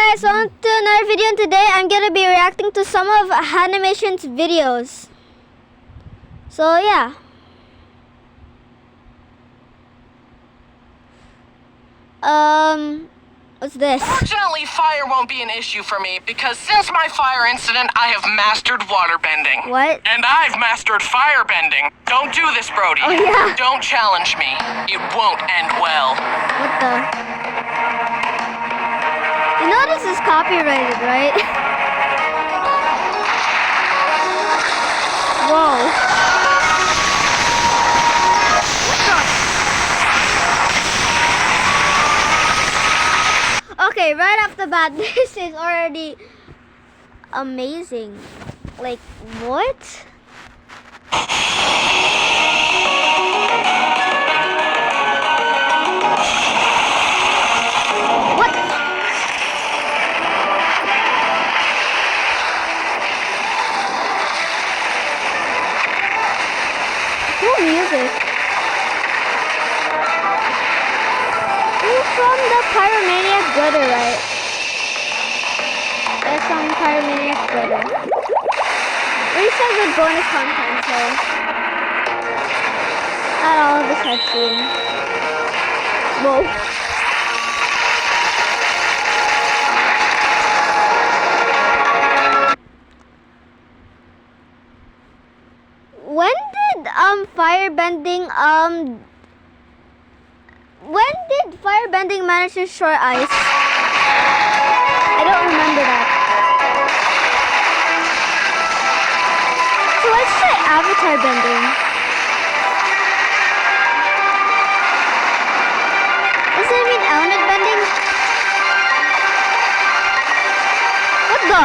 guys, welcome to another video, and today I'm gonna be reacting to some of Hanimation's videos. So yeah. What's this? Fortunately, fire won't be an issue for me because since my fire incident, I have mastered waterbending. What? And I've mastered firebending. Don't do this, Brody. Oh yeah. Don't challenge me. It won't end well. What the? You know this is copyrighted, right? Whoa. Okay, right off the bat, this is already amazing. Like, what? What? Cool music. From the Pyromaniac Glitter, right? That's from Pyromaniac Glitter. At least some good bonus content, so not all of this I've seen. Whoa. When did firebending manage to destroy ice? I don't remember that. So let's try avatar bending. Does it mean element bending? What the?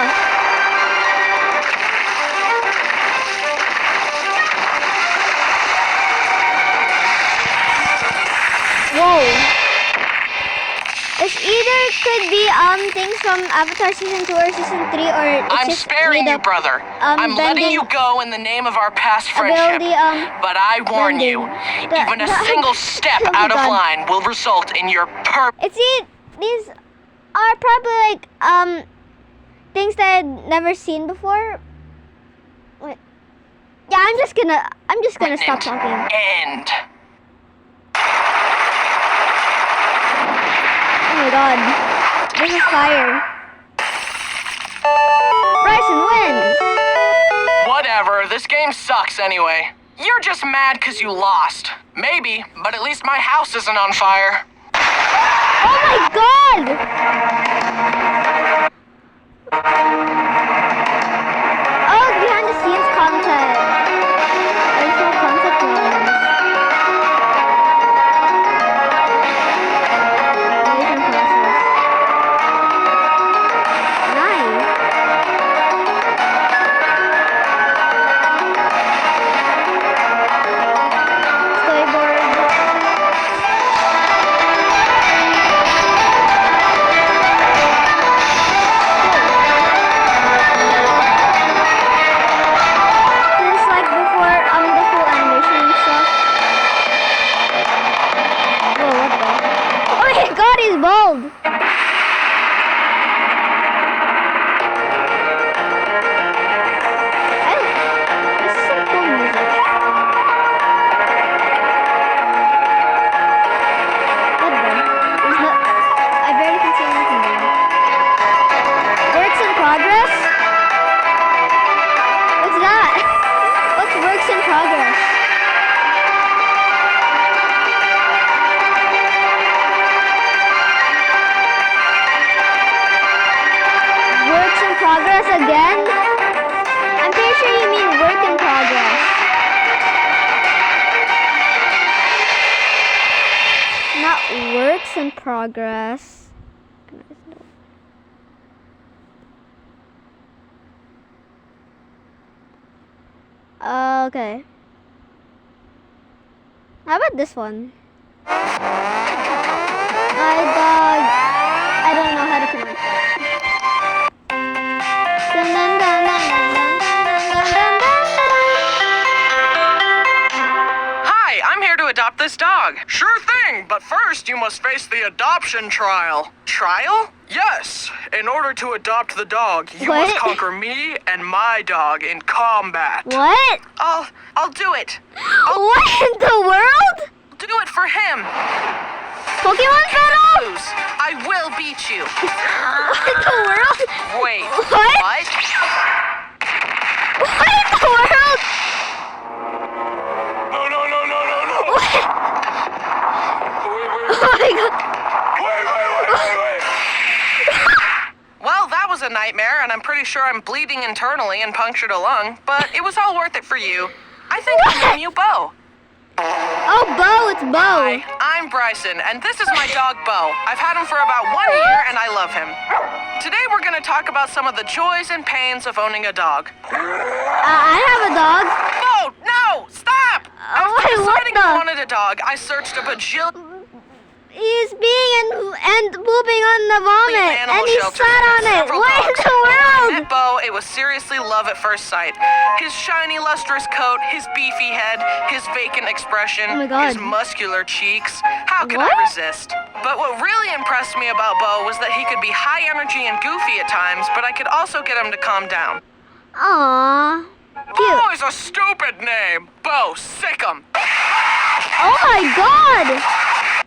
Whoa. It's either could be things from Avatar Season 2 or Season 3 or it's I'm just sparing you, brother. I'm letting bending you go in the name of our past friendship. ability, but I warn bending. you, even a single step Oh my out of God. line will result in your These are probably like things that I'd never seen before. Wait. Yeah, I'm just gonna stop talking. End. Oh my God. There's a fire. Bryson wins. Whatever, this game sucks anyway. You're just mad because you lost. Maybe, but at least my house isn't on fire. Oh my God! Oh, behind the scenes content. Actual concept ones. Creation process. Nice. Storyboard. Just like before, the full animation and stuff. Whoa, what the? Oh my God, he's bald! This is some cool music. What the? I barely can see anything there. Works in progress? What's that? What's works in progress? Works in progress again? I'm pretty sure you mean work in progress. Not works in progress. Okay. How about this one? My dog. I don't know how to pronounce it. Dun, dun, dun, dun, dun, dun, dun, dun, dun, dun. Hi, I'm here to adopt this dog? Sure thing, but first you must face the adoption trial. Trial? Yes. In order to adopt the dog, you must conquer me and my dog in combat. What? I'll do it. What in the world? Do it for him. Pokemon battle? Lose. I will beat you. What in the world? Wait. What? What? What in the world? No. What? Oh my god. Wait. Well, that was a nightmare, and I'm pretty sure I'm bleeding internally and punctured a lung, but it was all worth it for you. I think I'll name you Bo. Oh, Bo, it's Bo. Hi, I'm Bryson, and this is my dog, Bo. I've had him for about 1 year, and I love him. Today, we're going to talk about some of the joys and pains of owning a dog. I have a dog. No, stop! Wait, what Deciding I the? wanted a dog, I searched a bajillion He's being and pooping on the vomit, animal and he shelters sat on with it. several What in dogs. the When I world? met Bo, it was seriously love at first sight. His shiny, lustrous coat, his beefy head, his vacant expression, Oh my God. his muscular cheeks. How could I What? resist? But what really impressed me about Bo was that he could be high energy and goofy at times, but I could also get him to calm down. Aww. Cute. Bo is a stupid name. Bo, sick 'em. Oh my god.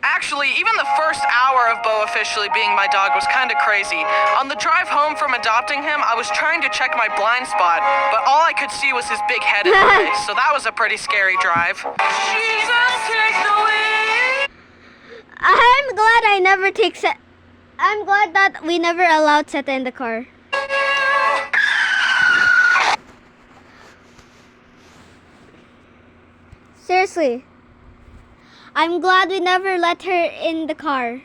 Actually, even the first hour of Bo officially being my dog was kind of crazy. On the drive home from adopting him, I was trying to check my blind spot, but all I could see was his big head in the way, so that was a pretty scary drive. Jesus, take the lead! I'm glad I never take Set. I'm glad that we never allowed Seta in the car. Seriously. I'm glad we never let her in the car.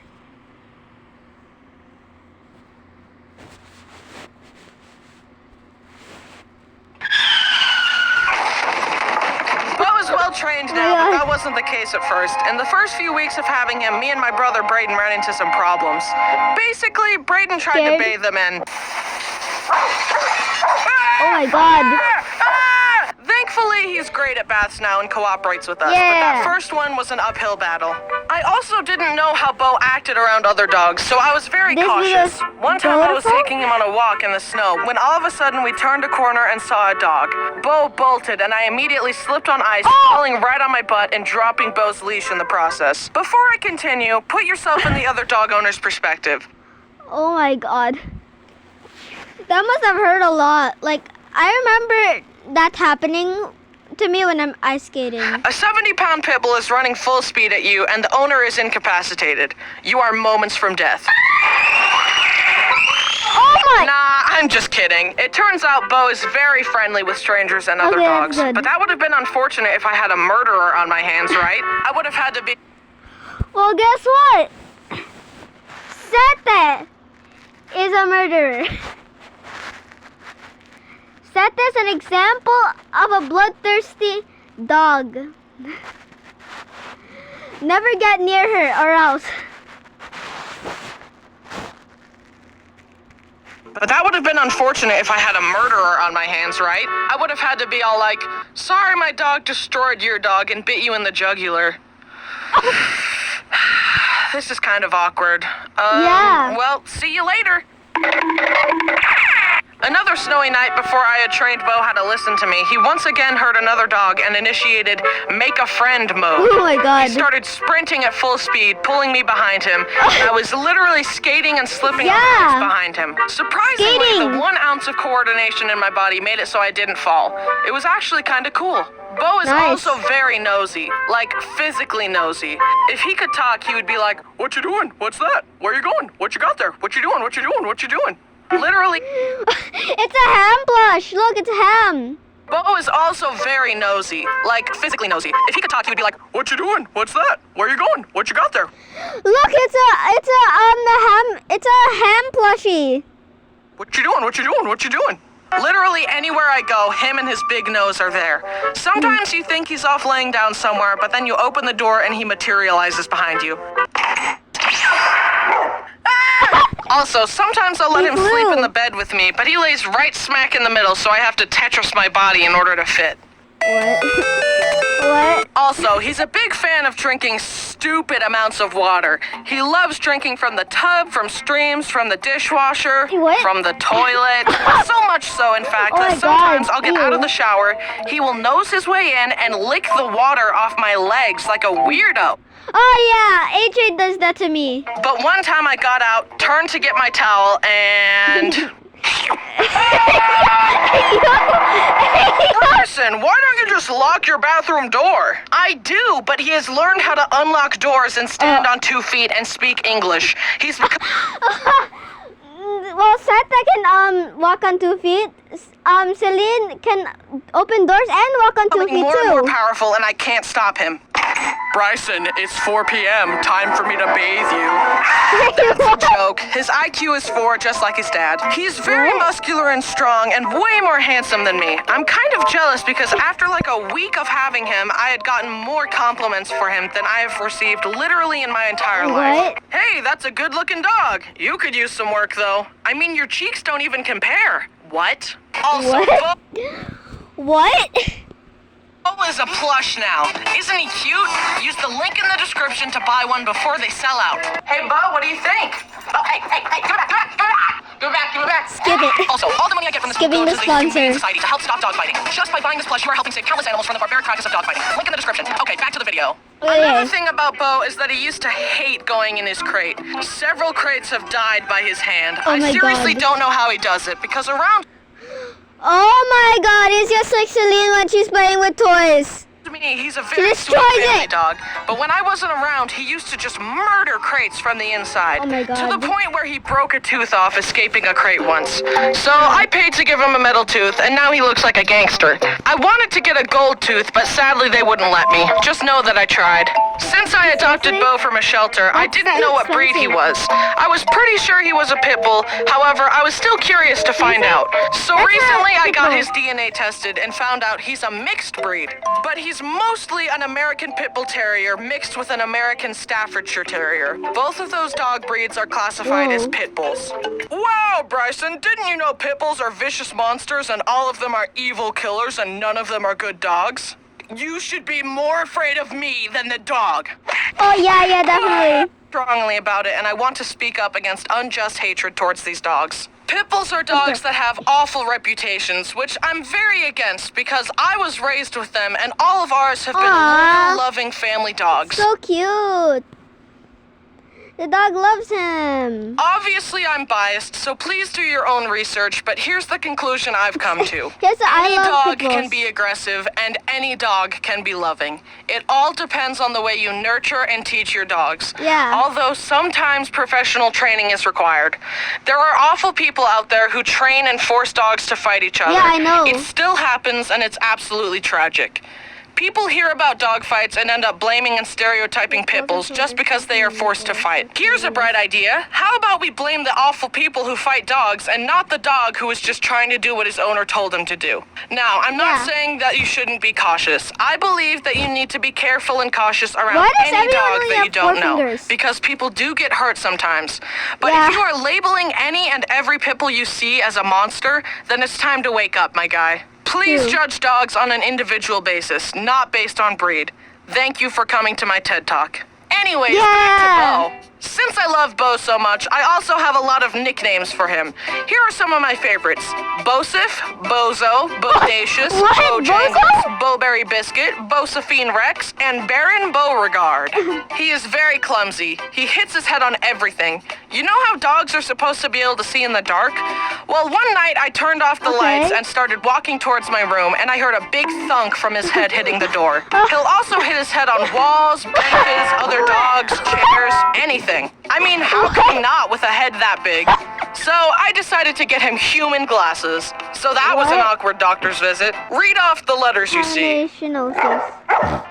Bo is well trained now, but that wasn't the case at first. In the first few weeks of having him, me and my brother Brayden ran into some problems. Basically, Brayden tried to Scared? bathe him in. Oh my god. Thankfully, he's great at baths now and cooperates with us, but Yeah. that first one was an uphill battle. I also didn't know how Bo acted around other dogs, so I was very This cautious. was One time I was beautiful? taking him on a walk in the snow when all of a sudden we turned a corner and saw a dog. Bo bolted and I immediately slipped on ice, falling right on my butt and dropping Bo's leash in the process. Before I continue, put yourself in the other dog owner's perspective. Oh my god. That must have hurt a lot. Like, I remember that happening to me when I'm ice skating. A 70-pound pit bull is running full speed at you, and the owner is incapacitated. You are moments from death. Oh my! Nah, I'm just kidding. It turns out Bo is very friendly with strangers and other Okay, that's dogs. good. But that would have been unfortunate if I had a murderer on my hands, right? I would have had to be... Well, guess what? Seta is a murderer. Seta is an example of a bloodthirsty dog. Never get near her or else. But that would have been unfortunate if I had a murderer on my hands, right? I would have had to be all like, sorry my dog destroyed your dog and bit you in the jugular. This is kind of awkward. Yeah. Well, see you later. Another snowy night before I had trained Bo how to listen to me, he once again heard another dog and initiated make a friend mode. Oh my god. He started sprinting at full speed, pulling me behind him. And I was literally skating and slipping on the Yeah. ice behind him. Surprisingly, Skating. the 1 ounce of coordination in my body made it so I didn't fall. It was actually kind of cool. Bo is Nice. also very nosy, like physically nosy. If he could talk, he would be like, what you doing? What's that? Where you going? What you got there? What you doing? What you doing? What you doing? Literally, It's a ham plush. Look, it's a ham. Bo is also very nosy, like physically nosy. If he could talk, he would be like, what you doing? What's that? Where you going? What you got there? Look, it's a ham plushie. What you doing? What you doing? What you doing? Literally anywhere I go, him and his big nose are there. Sometimes you think he's off laying down somewhere, but then you open the door and he materializes behind you. Also, sometimes I'll let him sleep in the bed with me, but he lays right smack in the middle, so I have to Tetris my body in order to fit. What? What? What? Also, he's a big fan of drinking stupid amounts of water. He loves drinking from the tub, from streams, from the dishwasher, What? from the toilet. So much so, in fact, Oh my that sometimes God, I'll get out of ew. the shower, he will nose his way in and lick the water off my legs like a weirdo. Oh yeah, AJ does that to me. But one time I got out, turned to get my towel, and... Listen, why don't you just lock your bathroom door? I do, but he has learned how to unlock doors and stand on 2 feet and speak English. He's become... Well, Santa can walk on 2 feet. Celine can open doors and walk on 2 feet more too. and more powerful, and I can't stop him. Bryson, it's 4 p.m. Time for me to bathe you. That's a joke. His IQ is 4, just like his dad. He's very muscular and strong and way more handsome than me. I'm kind of jealous because after like a week of having him, I had gotten more compliments for him than I have received literally in my entire life. What? Hey, that's a good-looking dog. You could use some work, though. I mean, your cheeks don't even compare. What? Also, What? What? Bo is a plush now. Isn't he cute? Use the link in the description to buy one before they sell out. Hey, Bo, what do you think? Oh, hey, give it back. Give it back. Skip it. Also, all the money I get from this Skipping goes the to the Humane sponsor. Society to help stop dog fighting. Just by buying this plush, you are helping save countless animals from the barbaric practice of dog fighting. Link in the description. Okay, back to the video. Another thing about Bo is that he used to hate going in his crate. Several crates have died by his hand. Oh I my seriously God. don't know how he does it because around Oh my God! It's just like Celine when she's playing with toys. me, he's a very sweet destroys family it. dog. But when I wasn't around, he used to just murder crates from the inside. Oh my To God. the point where he broke a tooth off escaping a crate once. So I paid to give him a metal tooth, and now he looks like a gangster. I wanted to get a gold tooth, but sadly they wouldn't let me. Just know that I tried. Since I adopted Bo from a shelter, I didn't know what breed he was. I was pretty sure he was a pit bull. However, I was still curious to find out. So recently I got his DNA tested and found out he's a mixed breed. But he's mostly an American Pit Bull Terrier mixed with an American Staffordshire Terrier. Both of those dog breeds are classified as pit bulls. Wow, Bryson, didn't you know pit bulls are vicious monsters and all of them are evil killers and none of them are good dogs? You should be more afraid of me than the dog. Oh yeah, definitely. Strongly about it, and I want to speak up against unjust hatred towards these dogs. Pit bulls are dogs that have awful reputations, which I'm very against because I was raised with them and all of ours have been Aw. loyal, loving family dogs. So cute. The dog loves him. Obviously, I'm biased, so please do your own research, but here's the conclusion I've come to. Yes, I Any love dog pit bulls. can be aggressive, and any dog can be loving. It all depends on the way you nurture and teach your dogs. Yeah. Although sometimes professional training is required. There are awful people out there who train and force dogs to fight each other. Yeah, I know. It still happens, and it's absolutely tragic. People hear about dog fights and end up blaming and stereotyping pit bulls just because they are forced to fight. Here's a bright idea. How about we blame the awful people who fight dogs and not the dog who is just trying to do what his owner told him to do? Now, I'm not Yeah. saying that you shouldn't be cautious. I believe that you need to be careful and cautious around Why does any everyone dog only that you have don't 4 know. fingers? Because people do get hurt sometimes. But Yeah. if you are labeling any and every pit bull you see as a monster, then it's time to wake up, my guy. Please True. judge dogs on an individual basis, not based on breed. Thank you for coming to my TED Talk. Anyways, back to Bo. Since I love Bo so much, I also have a lot of nicknames for him. Here are some of my favorites. Bosif, Bozo, Bodacious, What? Bojangles, Bozo? Bowberry Biscuit, Bosephine Rex, and Baron Beauregard. He is very clumsy. He hits his head on everything. You know how dogs are supposed to be able to see in the dark? Well, one night I turned off the lights and started walking towards my room, and I heard a big thunk from his head hitting the door. He'll also hit his head on walls, benches, other dogs, chairs, anything. I mean, how could he not with a head that big? So I decided to get him human glasses. So that was an What? awkward doctor's visit. Read off the letters you see. Hamination.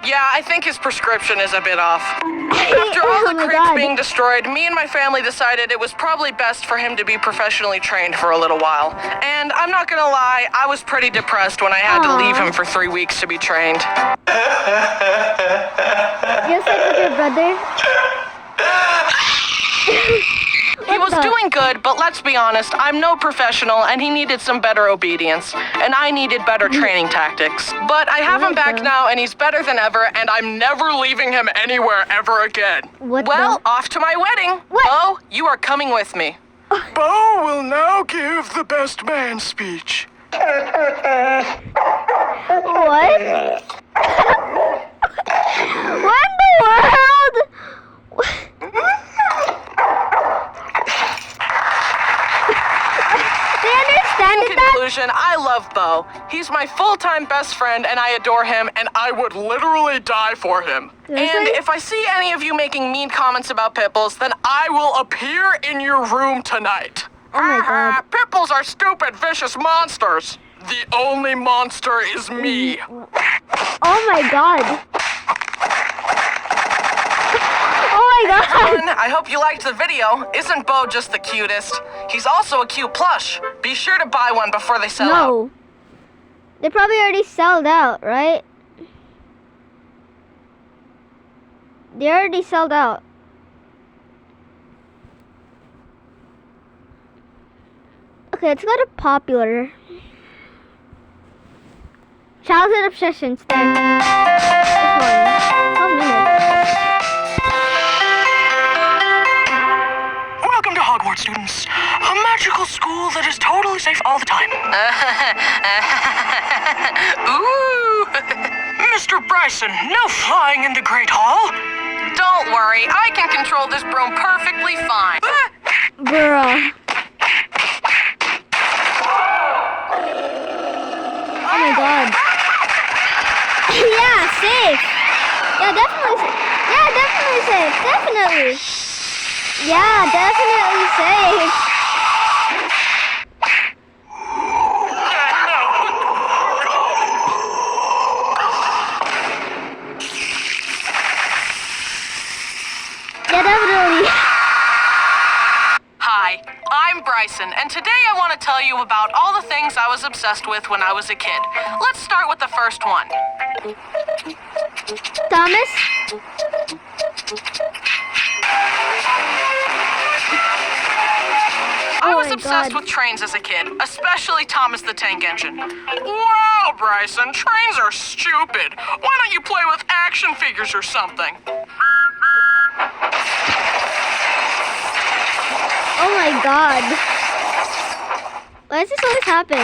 Yeah, I think his prescription is a bit off. After all Oh the my crates God. being destroyed, me and my family decided it was probably best for him to be professionally trained for a little while. And I'm not gonna lie, I was pretty depressed when I had to Aw. leave him for 3 weeks to be trained. Just like with your brother. You was doing good, but let's be honest, I'm no professional, and he needed some better obedience, and I needed better training tactics. But I have him back now, and he's better than ever, and I'm never leaving him anywhere ever again. Well, off to my wedding. What? Bo, you are coming with me. Bo will now give the best man speech. What? What in the world? They understand In that? conclusion, I love Bo. He's my full-time best friend, and I adore him, and I would literally die for him. And Seriously? if I see any of you making mean comments about pitbulls, then I will appear in your room tonight. Oh my God. Pitbulls are stupid, vicious monsters. The only monster is me. Oh my God. Oh my God. Everyone, I hope you liked the video. Isn't Bo just the cutest? He's also a cute plush. Be sure to buy one before they sell out. No. They probably already sold out, right? They already sold out. Okay, let's go to popular. Childhood obsessions then. This one. 12 minutes. Welcome to Hogwarts, students. A magical school that is totally safe all the time. Ooh. Mr. Bryson, no flying in the Great Hall. Don't worry, I can control this broom perfectly fine. Bruh. Oh my God. Yeah, safe. Yeah, definitely safe. Yeah, definitely safe. Definitely. Yeah, definitely safe. Yeah, definitely. Hi, I'm Bryson, and today I want to tell you about all the things I was obsessed with when I was a kid. Let's start with the first one. Thomas? I Oh was my obsessed God. with trains as a kid, especially Thomas the Tank Engine. Wow, Bryson, trains are stupid. Why don't you play with action figures or something? Oh my God. Why does this always happen?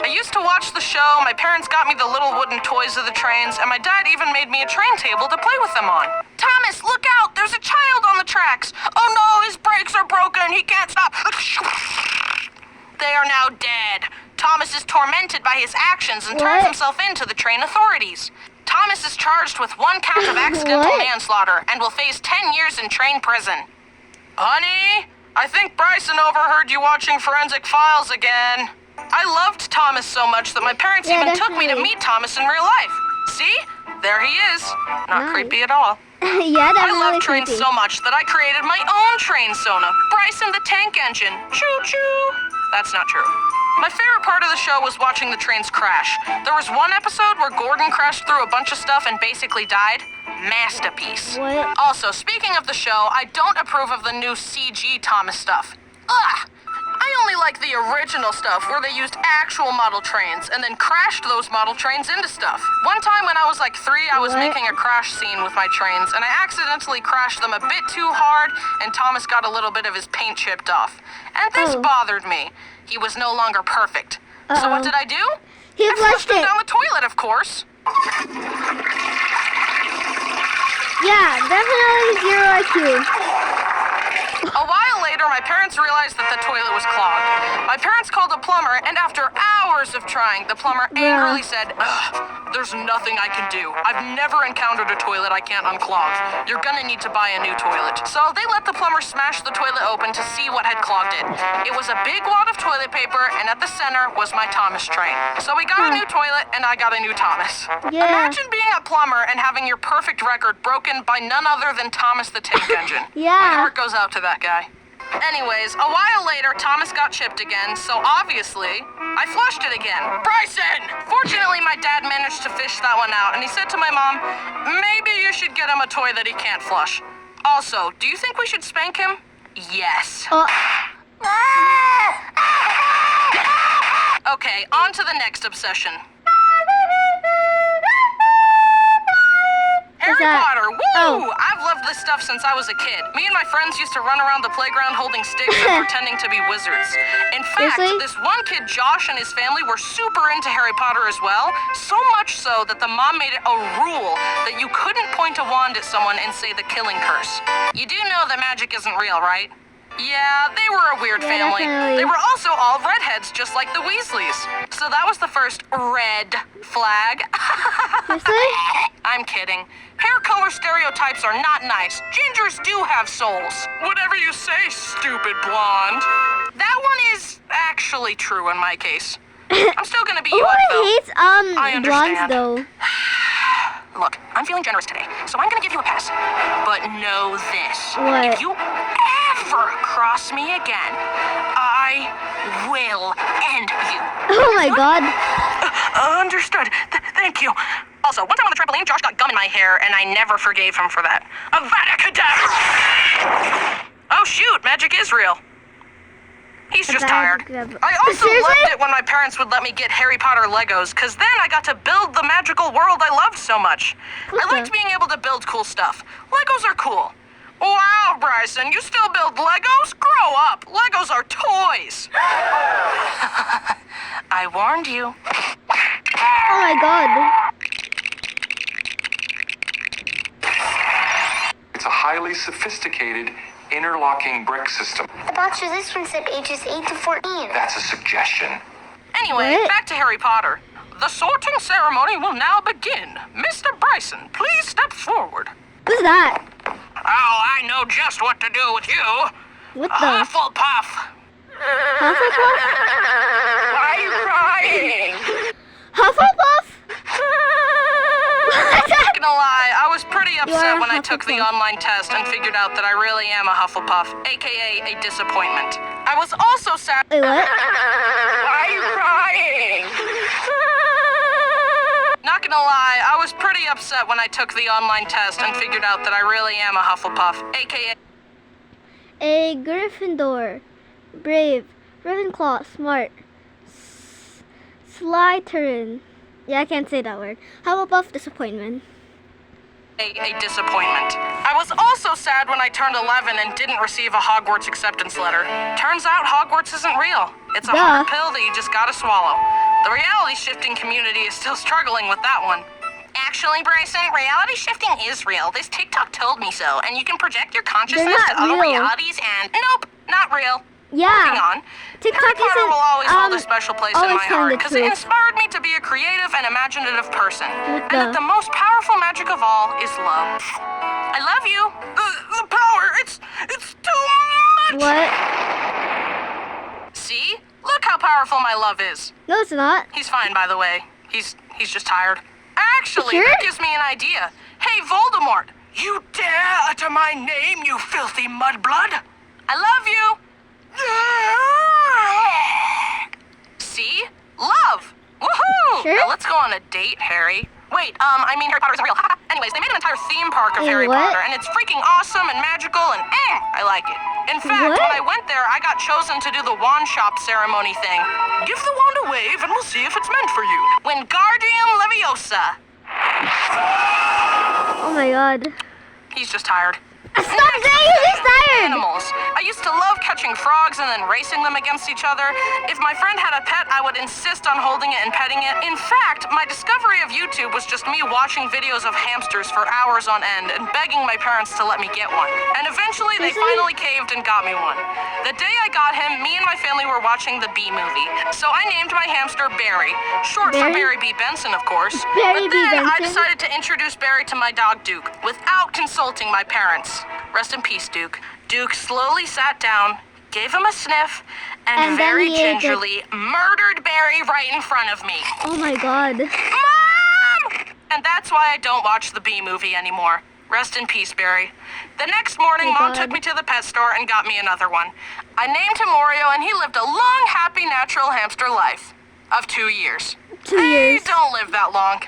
I used to watch the show, my parents got me the little wooden toys of the trains, and my dad even made me a train table to play with them on. Thomas, look out! There's a child on the tracks! Oh no, his brakes are broken, he can't stop! They are now dead. Thomas is tormented by his actions and turns What? himself in to the train authorities. Thomas is charged with 1 count of accidental What? manslaughter and will face 10 years in train prison. Honey, I think Bryson overheard you watching Forensic Files again. I loved Thomas so much that my parents Yeah, even took me to definitely. meet Thomas in real life. See? There he is. Not Nice. creepy at all. Yeah, I definitely love trains creepy. so much that I created my own train sona, Bryson the Tank Engine. Choo-choo. That's not true. My favorite part of the show was watching the trains crash. There was one episode where Gordon crashed through a bunch of stuff and basically died. Masterpiece. What? Also, speaking of the show, I don't approve of the new CG Thomas stuff. Ugh! I only like the original stuff where they used actual model trains and then crashed those model trains into stuff. One time when I was like 3, I was What? making a crash scene with my trains and I accidentally crashed them a bit too hard and Thomas got a little bit of his paint chipped off. And this Oh. bothered me. He was no longer perfect. So what Uh-oh. did I do? He I flushed him it. down the toilet, of course. Yeah, definitely 0 IQ. A while later, my parents realized that the toilet was clogged. My parents called a plumber, and after hours of trying, the plumber angrily said, "Ugh, there's nothing I can do. I've never encountered a toilet I can't unclog. You're gonna need to buy a new toilet." So they let the plumber smash the toilet open to see what had clogged it. It was a big wad of toilet paper, and at the center was my Thomas train. So we got a new toilet, and I got a new Thomas. Yeah. Imagine being a plumber and having your perfect record broken by none other than Thomas the Tank Engine. Yeah. My heart goes out to that guy. Anyways, a while later, Thomas got chipped again, so obviously, I flushed it again. Bryson! Fortunately, my dad managed to fish that one out, and he said to my mom, maybe you should get him a toy that he can't flush. Also, do you think we should spank him? yes. Oh. Okay, on to the next obsession. Harry that? Potter, woo! Oh. I've loved this stuff since I was a kid. Me and my friends used to run around the playground holding sticks and pretending to be wizards. In fact, Seriously? this one kid, Josh, and his family were super into Harry Potter as well. So much so that the mom made it a rule that you couldn't point a wand at someone and say the killing curse. You do know that magic isn't real, right? Yeah, they were a weird Yeah, family. definitely. They were also all redheads, just like the Weasleys. So that was the first red flag. Seriously? I'm kidding. Hair color stereotypes are not nice. Gingers do have souls. Whatever you say, stupid blonde. That one is actually true in my case. I'm still gonna beat you up, though. Who hates I blondes understand. though? Look, I'm feeling generous today, so I'm gonna give you a pass. But know this. What? If you ever cross me again, I will end you. Oh my god. Understood. Thank you. Also, one time on the trampoline, Josh got gum in my hair, and I never forgave him for that. Avada Kedavra! Oh shoot, magic is real. He's just tired. I also Seriously? loved it when my parents would let me get Harry Potter Legos, because then I got to build the magical world I loved so much. What I liked the- being able to build cool stuff. Legos are cool. Wow, Bryson, you still build Legos? Grow up. Legos are toys. I warned you. Oh my god. It's a highly sophisticated interlocking brick system. The box resistance at ages 8 to 14. That's a suggestion. Anyway, What? back to Harry Potter. The sorting ceremony will now begin. Mr. Bryson, please step forward. Who's that? Oh, I know just what to do with you. What the? Hufflepuff. Hufflepuff? Why are you crying? Hufflepuff? Not gonna lie, I was pretty You are upset a when I took the Hufflepuff. online test and figured out that I really am a Hufflepuff, aka a disappointment. I was also sad. Wait, what? Why are you crying? Not gonna lie, I was pretty upset when I took the online test and figured out that I really am a Hufflepuff, aka A Gryffindor. Brave. Ravenclaw. Smart. Slytherin. Yeah, I can't say that word. Hufflepuff. Disappointment. a disappointment. I was also sad when I turned 11 and didn't receive a Hogwarts acceptance letter. Turns out Hogwarts isn't real. It's a hard pill that you just gotta swallow. The reality shifting community is still struggling with that one. Actually, Bryson, reality shifting is real. This TikTok told me so, and you can project your consciousness not to other real. realities and... Nope, not real. Yeah. Moving on. TikTok Harry Potter isn't, will always hold a special place in always my telling heart the because it truth. inspired me to be a creative and imaginative person. What And that the- the most powerful magic of all is love. I love you. The power, it's too much. What? See? Look how powerful my love is. No, it's not. He's fine, by the way. He's just tired. Actually, Sure? that gives me an idea. Hey, Voldemort. You dare utter my name, you filthy mudblood? I love you. See? Love! Woohoo! Sure? Now let's go on a date, Harry. Wait, I mean Harry Potter isn't real. Anyways, they made an entire theme park of Wait, Harry what? Potter, and it's freaking awesome and magical, and I like it. In fact, What? when I went there, I got chosen to do the wand shop ceremony thing. Give the wand a wave, and we'll see if it's meant for you. Wingardium Leviosa. Oh my god. He's just tired. Stop saying he's tired! Animals. I used to love catching frogs and then racing them against each other. If my friend had a pet, I would insist on holding it and petting it. In fact, my discovery of YouTube was just me watching videos of hamsters for hours on end and begging my parents to let me get one. And eventually, they Seriously? finally caved and got me one. The day I got him, me and my family were watching the Bee Movie. So I named my hamster Barry, short for Barry? Barry B. Benson, of course. Barry But B. then I Benson? decided to introduce Barry to my dog Duke without consulting my parents. Rest in peace, Duke. Duke slowly sat down, gave him a sniff, and then very he ate it. gingerly murdered Barry right in front of me. Oh my god. Mom! And that's why I don't watch the Bee Movie anymore. Rest in peace, Barry. The next morning, Oh, Mom God. took me to the pet store and got me another one. I named him Oreo, and he lived a long, happy, natural hamster life of 2 years. 2 years. They don't live that long.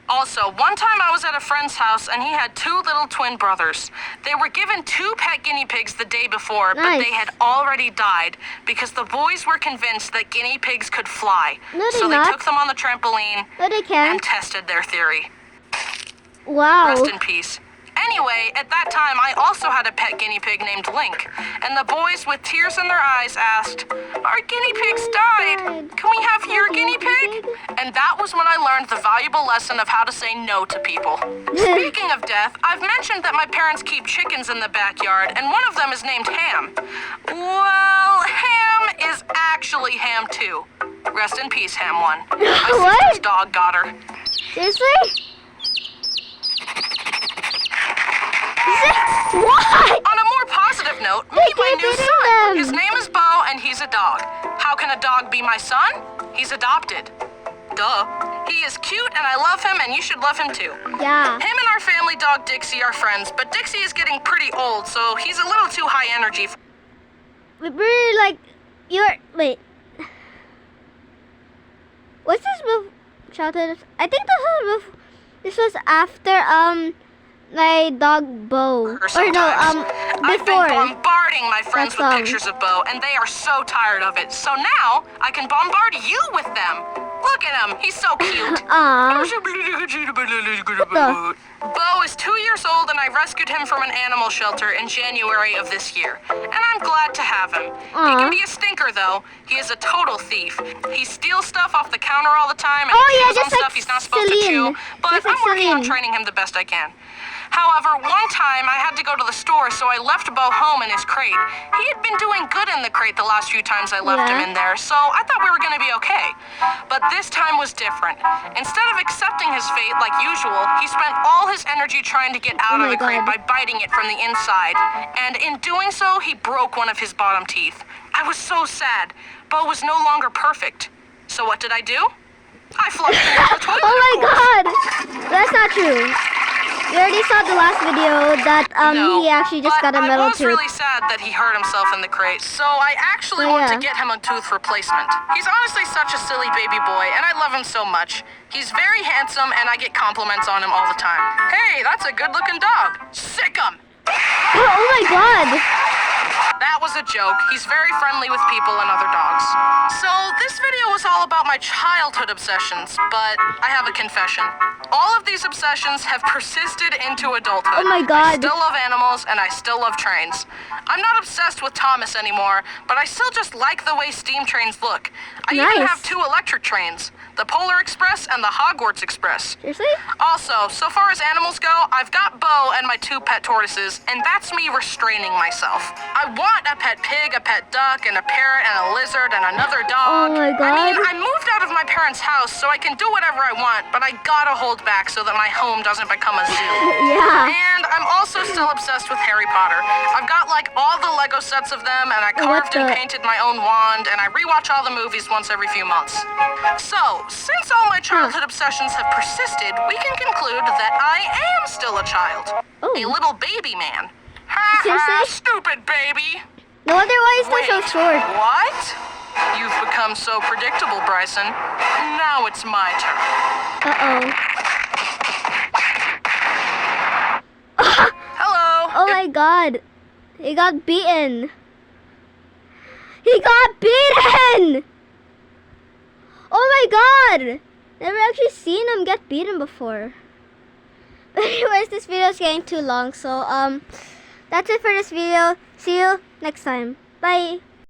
Also, one time I was at a friend's house and he had 2 little twin brothers. They were given 2 pet guinea pigs the day before, but Nice. they had already died because the boys were convinced that guinea pigs could fly. No, so they're they not. took them on the trampoline No, they can't. and tested their theory. Wow. Rest in peace. Anyway, at that time, I also had a pet guinea pig named Link, and the boys with tears in their eyes asked, "Our guinea pigs died. Can we have your guinea pig?" And that was when I learned the valuable lesson of how to say no to people. Speaking of death, I've mentioned that my parents keep chickens in the backyard, and one of them is named Ham. Well, Ham is actually Ham too. Rest in peace, Ham 1. My What? sister's dog got her. Seriously? What? On a more positive note, meet my keep new eating son. them. His name is Bo, and he's a dog. How can a dog be my son? He's adopted. Duh. He is cute, and I love him, and you should love him too. Yeah. Him and our family dog Dixie are friends, but Dixie is getting pretty old, so he's a little too high energy. But really, like, wait. What's this move? Childhood. I think this was after my dog Bo. Or no, Sometimes. I've been before. bombarding my friends That with song. pictures of Bo, and they are so tired of it. So now I can bombard you with them. Look at him. He's so cute. Aw. Bo is 2 years old, and I rescued him from an animal shelter in January of this year. And I'm glad to have him. He Aw. can be a stinker, though. He is a total thief. He steals stuff off the counter all the time, and Oh, he yeah, chews on just like stuff he's not supposed to Celine. chew. But Just like I'm working on Celine. training him the best I can. However, one time I had to go to the store, so I left Bo home in his crate. He had been doing good in the crate the last few times I left him Yeah. in there, so I thought we were going to be okay. But this time was different. Instead of accepting his fate like usual, he spent all his energy trying to get out Oh of my the crate God. by biting it from the inside. And in doing so, he broke one of his bottom teeth. I was so sad. Bo was no longer perfect. So what did I do? I flushed him down the toilet, Oh my of course. god! That's not true. We already saw the last video that No, he actually just but got a metal I was tooth. really sad that he hurt himself in the crate, so I actually Oh, want yeah. to get him a tooth replacement. He's honestly such a silly baby boy, and I love him so much. He's very handsome, and I get compliments on him all the time. Hey, that's a good-looking dog. Sick him! Oh my god! That was a joke. He's very friendly with people and other dogs. So this video was all about my childhood obsessions, but I have a confession. All of these obsessions have persisted into adulthood. Oh my I God. still love animals and I still love trains. I'm not obsessed with Thomas anymore, but I still just like the way steam trains look. I even Nice. have 2 electric trains, the Polar Express and the Hogwarts Express. Seriously? Also, so far as animals go, I've got Bo and my 2 pet tortoises, and that's me restraining myself. I want a pet pig, a pet duck, and a parrot, and a lizard, and another dog. Oh my I mean, God. I moved out of my parents' house, so I can do whatever I want, but I gotta hold back so that my home doesn't become a zoo. Yeah. And I'm also still obsessed with Harry Potter. I've got like all the Lego sets of them, and I What carved and the- painted my own wand, and I rewatch all the movies once every few months. So, since all my childhood obsessions have persisted, we can conclude that I am still a child. Oh. A little baby man. Ha ha, Seriously? stupid baby. No wonder why he's still so Wait, short. what? You've become so predictable, Bryson. Now it's my turn. Uh-oh. Hello. Oh my god. He got beaten. He got beaten! Oh my god! Never actually seen him get beaten before. But anyways, this video is getting too long, so that's it for this video. See you next time. Bye.